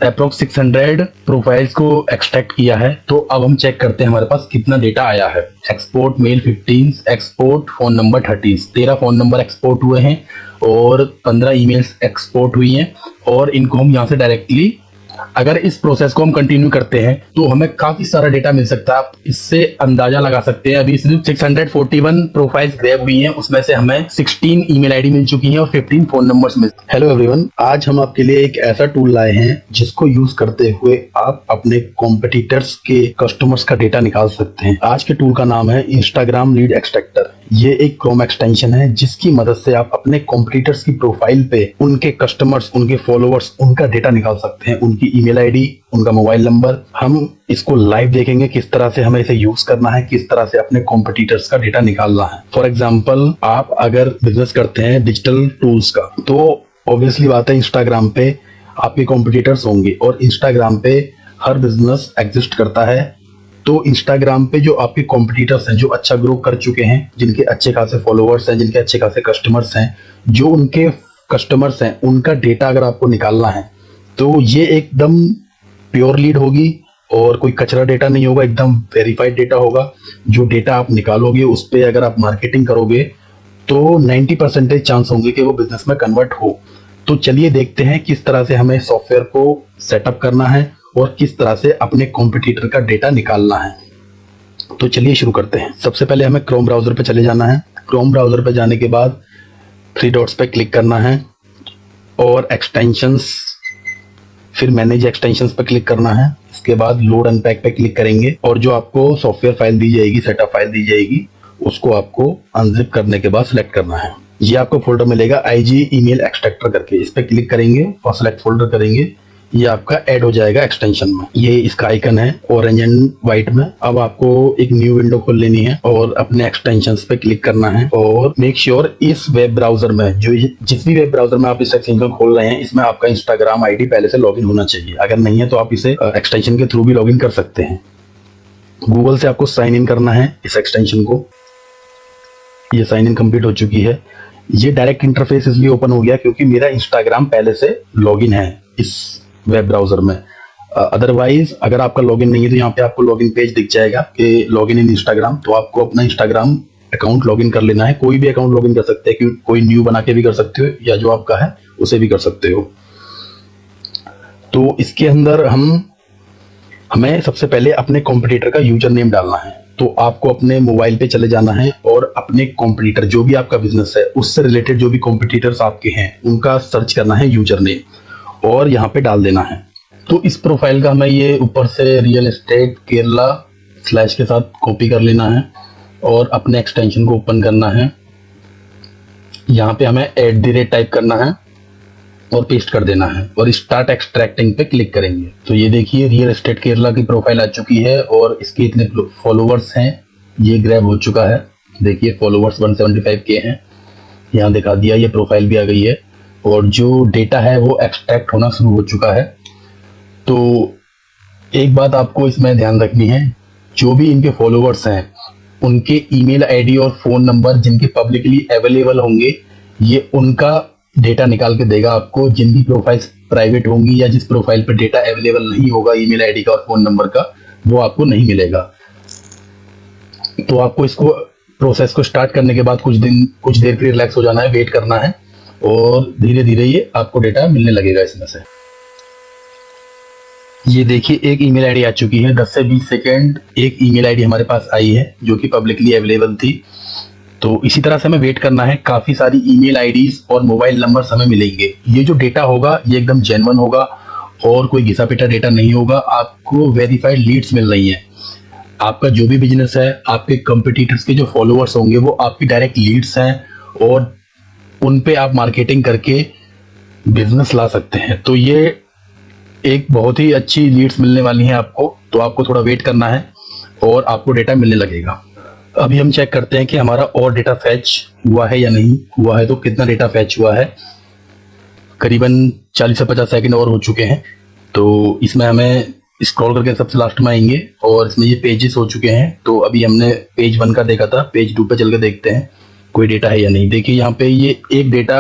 Approx 600 profiles को extract किया है। तो अब हम चेक करते हैं हमारे पास कितना डेटा आया है। Export mail 15, export phone number 30, 13 phone number export हुए हैं और 15 ईमेल्स एक्सपोर्ट हुई हैं। और इनको हम यहाँ से डायरेक्टली, अगर इस प्रोसेस को हम कंटिन्यू करते हैं तो हमें काफी सारा डेटा मिल सकता है। आप इससे अंदाजा लगा सकते हैं। अभी सिर्फ 641 प्रोफाइल्स ग्रैब हुई हैं, उसमें से हमें 16 ईमेल आईडी मिल चुकी हैं और 15 फोन नंबर्स मिल। हेलो एवरीवन, आज हम आपके लिए एक ऐसा टूल लाए हैं जिसको यूज करते हुए आप अपने कॉम्पिटिटर्स के कस्टमर्स का डेटा निकाल सकते हैं। आज के टूल का नाम है इंस्टाग्राम लीड एक्सट्रैक्टर। ये एक क्रोम एक्सटेंशन है जिसकी मदद से आप अपने कॉम्पिटिटर्स की प्रोफाइल पे उनके कस्टमर्स, उनके फॉलोअर्स, उनका डेटा निकाल सकते हैं, उनकी ईमेल आईडी, उनका मोबाइल नंबर। हम इसको लाइव देखेंगे किस तरह से हमें इसे यूज करना है, किस तरह से अपने कॉम्पिटिटर्स का डेटा निकालना है। फॉर एग्जाम्पल, आप अगर बिजनेस करते हैं डिजिटल टूल्स का, तो ऑब्वियसली बात है इंस्टाग्राम पे आपके कॉम्पिटिटर्स होंगे और इंस्टाग्राम पे हर बिजनेस एग्जिस्ट करता है। तो इंस्टाग्राम पे जो आपके कॉम्पिटिटर्स हैं, जो अच्छा ग्रो कर चुके हैं, जिनके अच्छे खासे फॉलोअर्स हैं, जिनके अच्छे खासे कस्टमर्स हैं, जो उनके कस्टमर्स हैं, उनका डेटा अगर आपको निकालना है तो ये एकदम प्योर लीड होगी और कोई कचरा डेटा नहीं होगा, एकदम वेरीफाइड डेटा होगा। जो डेटा आप निकालोगे उस पर अगर आप मार्केटिंग करोगे तो 90% चांस होंगे कि वो बिजनेस में कन्वर्ट हो। तो चलिए देखते हैं किस तरह से हमें सॉफ्टवेयर को सेटअप करना है और किस तरह से अपने कॉम्पिटिटर का डेटा निकालना है। तो चलिए शुरू करते हैं। सबसे पहले हमें क्रोम ब्राउजर पे चले जाना है। क्रोम ब्राउजर पे जाने के बाद 3 डॉट्स पे क्लिक करना है और एक्सटेंशंस, फिर मैनेज एक्सटेंशंस पे क्लिक करना है। इसके बाद लोड अनपैक पे क्लिक करेंगे और जो आपको सॉफ्टवेयर फाइल दी जाएगी, सेटअप फाइल दी जाएगी, उसको आपको अनजिप करने के बाद सिलेक्ट करना है। ये आपको फोल्डर मिलेगा IG ईमेल एक्सट्रैक्टर करके, इस पे क्लिक करेंगे और सिलेक्ट फोल्डर करेंगे। ये आपका ऐड हो जाएगा एक्सटेंशन में। ये इसका आइकन है ऑरेंज एंड व्हाइट में। अब आपको एक न्यू विंडो खोल लेनी है और अपने एक्सटेंशंस पे क्लिक करना है और मेक श्योर इस वेब ब्राउजर में, जो जिस भी वेब ब्राउजर में आप इस एक्सटेंशन खोल रहे हैं, इसमें आपका इंस्टाग्राम आईडी पहले से लॉगिन होना चाहिए। अगर नहीं है तो आप इसे एक्सटेंशन के थ्रू भी लॉगिन कर सकते हैं। गूगल से आपको साइन इन करना है इस एक्सटेंशन को। ये साइन इन कंप्लीट हो चुकी है। ये डायरेक्ट इंटरफेस इसलिए ओपन हो गया क्योंकि मेरा इंस्टाग्राम पहले से लॉगिन है इस वेब ब्राउजर में। अदरवाइज अगर आपका लॉगिन नहीं है तो यहाँ पे आपको लॉगिन पेज दिख जाएगा कि लॉगिन इन इंस्टाग्राम। तो आपको अपना इंस्टाग्राम अकाउंट लॉगिन कर लेना है। कोई भी अकाउंट लॉगिन कर सकते हैं, कोई न्यू बना के भी कर सकते हो या जो आपका है उसे भी कर सकते हो। तो इसके अंदर हमें सबसे पहले अपने कॉम्पिटिटर का यूजर नेम डालना है। तो आपको अपने मोबाइल पे चले जाना है और अपने कॉम्पिटिटर, जो भी आपका बिजनेस है उससे रिलेटेड जो भी कॉम्पिटिटर्स आपके हैं, उनका सर्च करना है यूजर नेम और यहाँ पे डाल देना है। तो इस प्रोफाइल का हमें ये ऊपर से रियल एस्टेट केरला स्लैश के साथ कॉपी कर लेना है और अपने एक्सटेंशन को ओपन करना है। यहाँ पे हमें @ टाइप करना है और पेस्ट कर देना है और स्टार्ट एक्सट्रैक्टिंग पे क्लिक करेंगे। तो ये देखिए रियल एस्टेट केरला की प्रोफाइल आ चुकी है और इसके इतने फॉलोवर्स हैं, ये ग्रैब हो चुका है। देखिए फॉलोवर्स 175K हैं, यहाँ दिखा दिया। ये प्रोफाइल भी आ गई है और जो डेटा है वो एक्सट्रैक्ट होना शुरू हो चुका है। तो एक बात आपको इसमें ध्यान रखनी है, जो भी इनके फॉलोवर्स हैं उनके ईमेल आईडी और फोन नंबर जिनके पब्लिकली अवेलेबल होंगे, ये उनका डेटा निकाल के देगा आपको। जिनकी प्रोफाइल्स प्राइवेट होंगी या जिस प्रोफाइल पर डेटा अवेलेबल नहीं होगा ईमेल आईडी का और फोन नंबर का, वो आपको नहीं मिलेगा। तो आपको इसको प्रोसेस को स्टार्ट करने के बाद कुछ देर के लिए रिलैक्स हो जाना है, वेट करना है और धीरे धीरे ये आपको डेटा मिलने लगेगा इसमें से। ये देखिए एक ईमेल आईडी आ चुकी है। 10 से 20 सेकेंड एक ईमेल आईडी हमारे पास आई है जो कि पब्लिकली अवेलेबल थी। तो इसी तरह से हमें वेट करना है। काफी सारी ईमेल आईडीज और मोबाइल नंबर्स हमें मिलेंगे। ये जो डेटा होगा ये एकदम जेन्युइन होगा और कोई घिसा पिटा डेटा नहीं होगा। आपको वेरीफाइड लीड्स मिल रही हैं। आपका जो भी बिजनेस है, आपके कंपटीटर्स के जो फॉलोअर्स होंगे वो आपकी डायरेक्ट लीड्स हैं और उन पे आप मार्केटिंग करके बिजनेस ला सकते हैं। तो ये एक बहुत ही अच्छी लीड्स मिलने वाली हैं आपको। तो आपको थोड़ा वेट करना है और आपको डेटा मिलने लगेगा। अभी हम चेक करते हैं कि हमारा और डेटा फैच हुआ है या नहीं हुआ है। तो कितना डेटा फैच हुआ है, करीबन 40 से 50 सेकंड और हो चुके हैं। तो इसमें हमें स्क्रॉल करके सबसे लास्ट में आएंगे और इसमें ये पेजेस हो चुके हैं। तो अभी हमने पेज 1 का देखा था, पेज 2 पे चल के देखते हैं कोई डेटा है या नहीं। देखिए यहाँ पे ये एक डेटा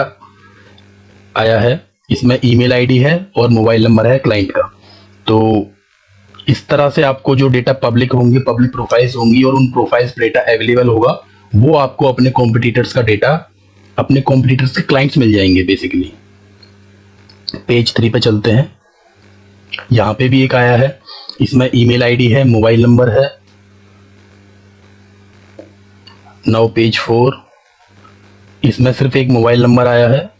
आया है, इसमें ईमेल आईडी है और मोबाइल नंबर है क्लाइंट का। तो इस तरह से आपको जो डेटा पब्लिक होंगे, पब्लिक प्रोफाइल्स होंगी और उन प्रोफाइल्स पे डेटा अवेलेबल होगा, वो आपको अपने कॉम्पिटिटर्स का डेटा, अपने कॉम्पिटिटर्स के क्लाइंट्स मिल जाएंगे बेसिकली। पेज 3 पे चलते हैं। यहाँ पे भी एक आया है, इसमें ईमेल आईडी है, मोबाइल नंबर है। नाउ पेज 4, इसमें सिर्फ एक मोबाइल नंबर आया है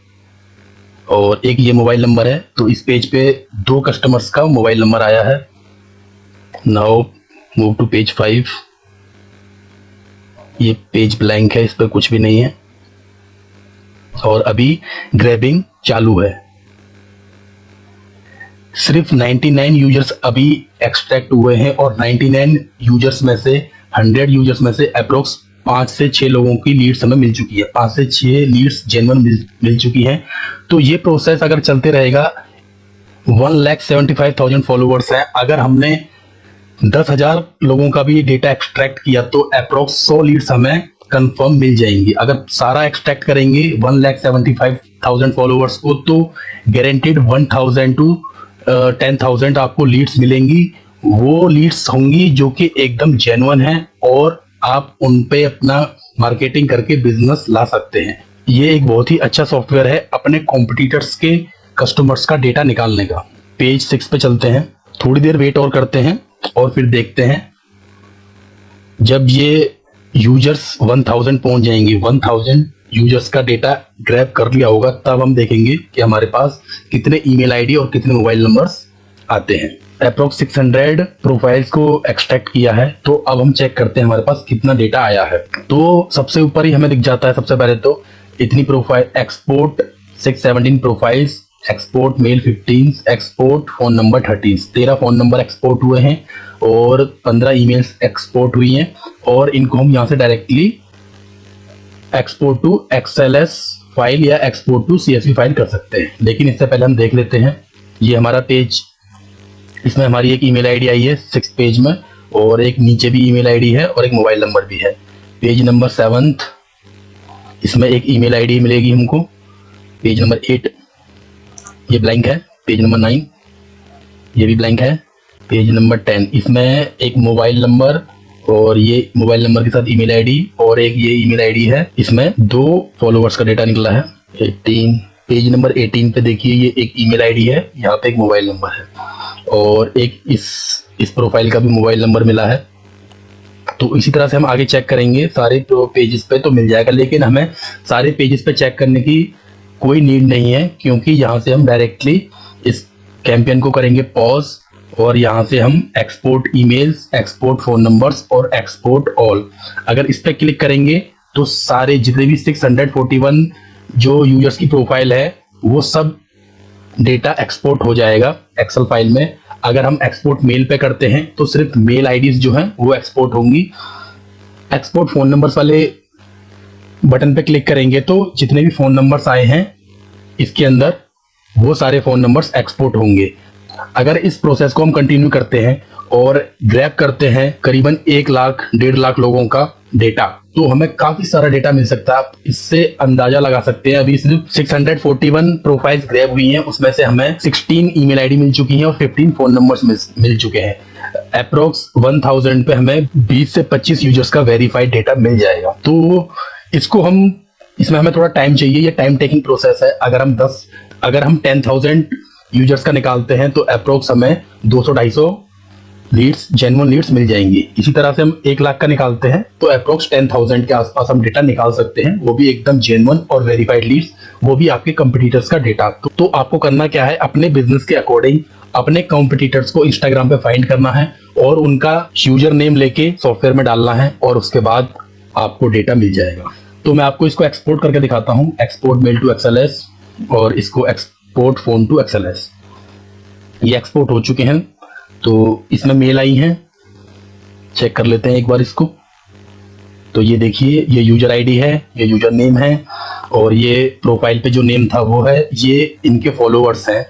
और एक ये मोबाइल नंबर है। तो इस पेज पे 2 कस्टमर्स का मोबाइल नंबर आया है। Now move to page 5। ये पेज ब्लैंक है, इस पर कुछ भी नहीं है और अभी ग्रैबिंग चालू है। सिर्फ 99 यूजर्स अभी एक्सट्रैक्ट हुए हैं और 99 यूजर्स में से 100 यूजर्स में से अप्रोक्स 5 से 6 लोगों की लीड्स हमें मिल चुकी है। 5 से 6 लीड्स जेन्युइन मिल चुकी हैं। तो ये प्रोसेस अगर चलते रहेगा, 1,75,000 फॉलोवर्स हैं। अगर हमने 10,000 लोगों का भी डेटा एक्सट्रैक्ट किया तो अप्रोक्स 100 लीड्स हमें कंफर्म मिल जाएंगी। अगर सारा एक्सट्रैक्ट करेंगे 1,75,000 फॉलोवर्स को, तो गारंटेड 1,000 टू 10,000 आपको लीड्स मिलेंगी। वो लीड्स होंगी जो कि एकदम जेन्युइन है और आप उन पे अपना मार्केटिंग करके बिजनेस ला सकते हैं। ये एक बहुत ही अच्छा सॉफ्टवेयर है अपने कॉम्पिटिटर्स के कस्टमर्स का डेटा निकालने का। पेज 6 पे चलते हैं, थोड़ी देर वेट और करते हैं और फिर देखते हैं जब ये यूजर्स 1000 पहुंच जाएंगे, 1000 यूजर्स का डेटा ग्रैब कर लिया होगा, तब हम देखेंगे कि हमारे पास कितने ईमेल आईडी और कितने मोबाइल नंबर्स आते हैं। अप्रोक्स 600 प्रोफाइल्स को एक्सट्रैक्ट किया है। तो अब हम चेक करते हैं हमारे पास कितना डेटा आया है। तो सबसे ऊपर ही हमें दिख जाता है सबसे पहले तो इतनी profile, export 617 profiles, export mail 15, export phone number 30, 13 phone number export हुए हैं और 15 ईमेल्स एक्सपोर्ट हुई हैं और इनको हम यहाँ से directly export to XLS file या एक्सपोर्ट टू CSV फाइल कर सकते हैं। लेकिन इससे पहले हम देख लेते हैं, ये हमारा पेज, इसमें हमारी एक ईमेल आईडी आई है 6 पेज में और एक नीचे भी ईमेल आईडी है और एक मोबाइल नंबर भी है। पेज नंबर 7, इसमें एक ईमेल आईडी मिलेगी हमको। पेज नंबर 8 ये ब्लैंक है। पेज नंबर 9 ये भी ब्लैंक है। पेज नंबर 10 इसमें एक मोबाइल नंबर और ये मोबाइल नंबर के साथ ईमेल आईडी और एक ये ईमेल आईडी है। इसमें 2 फॉलोवर्स का डेटा निकला है। 18 पेज नंबर 18 पे देखिए, ये एक ईमेल आईडी है, यहाँ पे एक मोबाइल नंबर है और एक इस प्रोफाइल का भी मोबाइल नंबर मिला है। तो इसी तरह से हम आगे चेक करेंगे सारे पेजेस पे तो मिल जाएगा। लेकिन हमें सारे पेजेस पे चेक करने की कोई नीड नहीं है, क्योंकि यहाँ से हम डायरेक्टली इस कैंपेन को करेंगे पॉज और यहाँ से हम export emails, export phone numbers और एक्सपोर्ट ऑल, अगर इस पर क्लिक करेंगे तो सारे जितने भी 641 जो यूजर्स की प्रोफाइल है वो सब डेटा एक्सपोर्ट हो जाएगा एक्सेल फाइल में। अगर हम एक्सपोर्ट मेल पे करते हैं तो सिर्फ मेल आईडीज जो हैं वो एक्सपोर्ट होंगी। एक्सपोर्ट फोन नंबर्स वाले बटन पे क्लिक करेंगे तो जितने भी फोन नंबर्स आए हैं इसके अंदर वो सारे फोन नंबर्स एक्सपोर्ट होंगे। अगर इस प्रोसेस को हम कंटिन्यू करते हैं और ग्रैब करते हैं करीबन 1 लाख 1.5 लाख लोगों का डेटा, तो हमें काफी सारा डेटा मिल सकता है। आप इससे अंदाजा लगा सकते हैं, अभी सिर्फ 641 प्रोफाइल्स ग्रैब हुई हैं, उसमें से हमें 16 ईमेल आईडी मिल चुकी हैं और 15 फोन नंबर्स मिल चुके हैं। अप्रोक्स 1000 पे हमें 20 से 25 यूजर्स का वेरीफाइड डेटा मिल जाएगा। तो इसमें हमें थोड़ा टाइम चाहिए, ये टाइम टेकिंग प्रोसेस है। अगर हम 10,000 यूजर्स का निकालते हैं तो अप्रोक्स हमें 200-250 लीड्स, जेन्युइन लीड्स मिल जाएंगी। इसी तरह से हम 1 लाख का निकालते हैं तो अप्रोक्स 10,000 के आसपास हम डेटा निकाल सकते हैं, वो भी एकदम जेन्युइन और वेरीफाइड लीड्स, वो भी आपके कंपटीटर्स का डेटा। तो आपको करना क्या है, अपने बिजनेस के अकॉर्डिंग अपने कंपटीटर्स को इंस्टाग्राम पे फाइंड करना है और उनका यूजर नेम लेके सॉफ्टवेयर में डालना है और उसके बाद आपको डेटा मिल जाएगा। तो मैं आपको इसको एक्सपोर्ट करके दिखाता हूँ, एक्सपोर्ट मेल टू XLS और इसको एक्सपोर्ट फोन टू XLS। ये एक्सपोर्ट हो चुके हैं, तो इसमें मेल आई हैं, चेक कर लेते हैं एक बार इसको। तो ये देखिए, ये यूजर आईडी है, ये यूजर नेम है और ये प्रोफाइल पे जो नेम था वो है, ये इनके फॉलोअर्स हैं।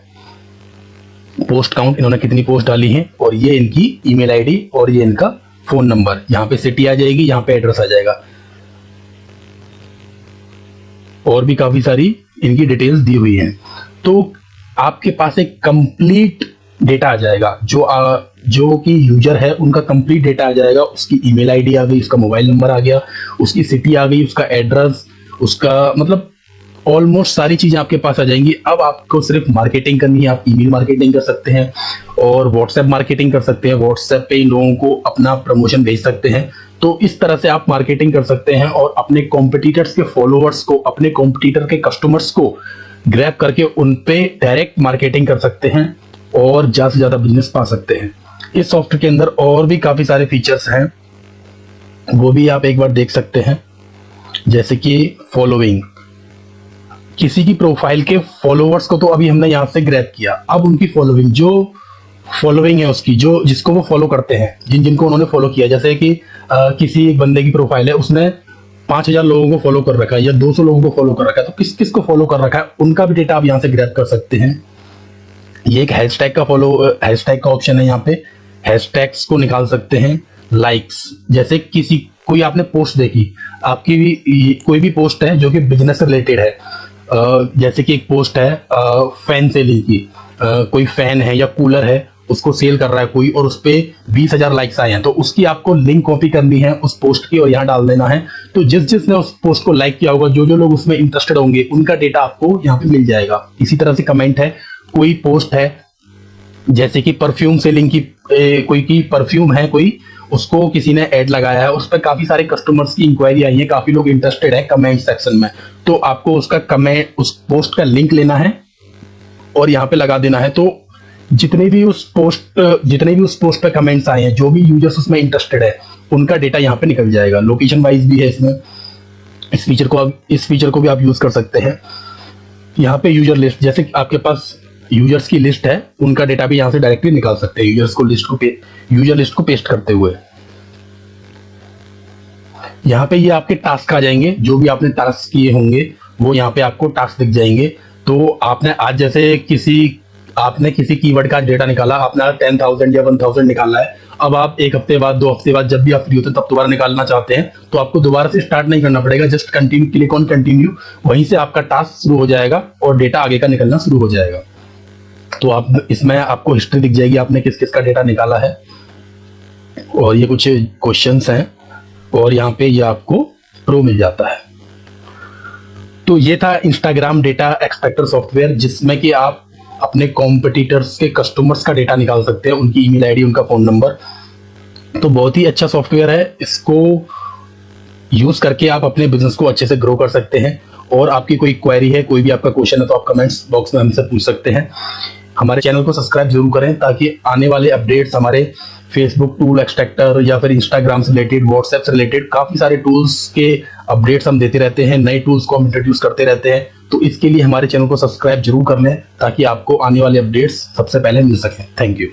पोस्ट काउंट इन्होंने कितनी पोस्ट डाली है और ये इनकी ईमेल आईडी और ये इनका फोन नंबर, यहाँ पे सिटी आ जाएगी, यहाँ पे एड्रेस आ जाएगा और भी काफी सारी इनकी डिटेल्स दी हुई हैं। तो आपके पास एक कंप्लीट डेटा आ जाएगा, जो कि यूजर है उनका कंप्लीट डेटा आ जाएगा। उसकी ईमेल आईडी आ गई, उसका मोबाइल नंबर आ गया, उसकी सिटी आ गई, उसका एड्रेस, उसका मतलब ऑलमोस्ट सारी चीजें आपके पास आ जाएंगी। अब आपको सिर्फ मार्केटिंग करनी है। आप ईमेल मार्केटिंग कर सकते हैं और व्हाट्सएप मार्केटिंग कर सकते हैं। व्हाट्सएप पे इन लोगों को अपना प्रमोशन भेज सकते हैं। तो इस तरह से आप मार्केटिंग कर सकते हैं और अपने कॉम्पिटिटर्स के फॉलोअर्स को, अपने कॉम्पिटिटर के कस्टमर्स को ग्रैब करके उन पे डायरेक्ट मार्केटिंग कर सकते हैं और ज्यादा से ज्यादा बिजनेस पा सकते हैं। इस सॉफ्टवेयर के अंदर और भी काफी सारे फीचर्स हैं, वो भी आप एक बार देख सकते हैं। जैसे कि फॉलोइंग, किसी की प्रोफाइल के फॉलोअर्स को तो अभी हमने यहाँ से ग्रैब किया। अब उनकी फॉलोइंग, जो फॉलोइंग है उसकी, जो जिसको वो फॉलो करते हैं, जिनको उन्होंने फॉलो किया, जैसे कि किसी एक बंदे की प्रोफाइल है, उसने 5000 लोगों को फॉलो कर रखा है या 200 लोगों को फॉलो कर रखा है, तो किस किस को फॉलो कर रखा है उनका भी डेटा आप यहाँ से ग्रैब कर सकते हैं। ये एक हैशटैग का ऑप्शन है। यहाँ पे हैशटैग्स को निकाल सकते हैं। लाइक्स, जैसे कोई आपने पोस्ट देखी, आपकी भी कोई भी पोस्ट है जो कि बिजनेस से रिलेटेड है, जैसे कि एक पोस्ट है फैन सेलिंग की, कोई फैन है या कूलर है उसको सेल कर रहा है कोई, और उस पे 20,000 लाइक्स आए हैं, तो उसकी आपको लिंक कॉपी करनी है उस पोस्ट की और यहाँ डाल देना है। तो जिसने उस पोस्ट को लाइक किया होगा, जो लोग उसमें इंटरेस्टेड होंगे, उनका डेटा आपको यहाँ पे मिल जाएगा। इसी तरह से कमेंट है, कोई पोस्ट है जैसे कि परफ्यूम सेलिंग की, कोई की परफ्यूम है, कोई उसको किसी ने ऐड लगाया है, उस पर काफी सारे कस्टमर्स की इंक्वायरी आई है, काफी लोग इंटरेस्टेड है कमेंट सेक्शन में, तो आपको उसका कमेंट, उस पोस्ट का लिंक लेना है और यहाँ पे लगा देना है। तो जितने भी उस पोस्ट पे कमेंट्स आए हैं, जो भी यूजर्स उसमें इंटरेस्टेड है, उनका डेटा यहाँ पे निकल जाएगा। लोकेशन वाइज भी है इसमें। इस फीचर को भी आप यूज कर सकते हैं। यहाँ पे यूजर लिस्ट, जैसे आपके पास यूजर्स की लिस्ट है, उनका डेटा भी यहाँ से डायरेक्टली निकाल सकते हैं यूजर लिस्ट को पेस्ट करते हुए। यहाँ पे ये आपके टास्क आ जाएंगे, जो भी आपने टास्क किए होंगे वो यहाँ पे आपको टास्क दिख जाएंगे। तो आपने आज जैसे किसी कीवर्ड का डेटा निकाला, आपने 10,000 या 1,000 निकाला है, अब आप एक हफ्ते बाद, 2 हफ्ते बाद, जब भी आप फ्री होते हैं तब दोबारा निकालना चाहते हैं, तो आपको दोबारा से स्टार्ट नहीं करना पड़ेगा। Just continue, click on continue, वहीं से आपका टास्क शुरू हो जाएगा और डेटा आगे का निकलना शुरू हो जाएगा। तो आप इसमें आपको हिस्ट्री दिख जाएगी, आपने किस किस का डेटा निकाला है, और ये कुछ क्वेश्चंस हैं, और यहाँ पे ये आपको प्रो मिल जाता है। तो ये था इंस्टाग्राम डेटा एक्सट्रैक्टर सॉफ्टवेयर, जिसमें कि आप अपने कॉम्पिटिटर्स के कस्टमर्स का डेटा निकाल सकते हैं, उनकी ईमेल आईडी, उनका फोन नंबर। तो बहुत ही अच्छा सॉफ्टवेयर है, इसको यूज करके आप अपने बिजनेस को अच्छे से ग्रो कर सकते हैं। और आपकी कोई क्वेरी है, कोई भी आपका क्वेश्चन है, तो आप कमेंट्स बॉक्स में हमसे पूछ सकते हैं। हमारे चैनल को सब्सक्राइब जरूर करें, ताकि आने वाले अपडेट्स हमारे फेसबुक टूल एक्सट्रैक्टर या फिर इंस्टाग्राम से रिलेटेड, व्हाट्सएप से रिलेटेड काफी सारे टूल्स के अपडेट्स हम देते रहते हैं, नए टूल्स को हम इंट्रोड्यूस करते रहते हैं। तो इसके लिए हमारे चैनल को सब्सक्राइब जरूर कर लें, ताकि आपको आने वाले अपडेट्स सबसे पहले मिल सकें। Thank you.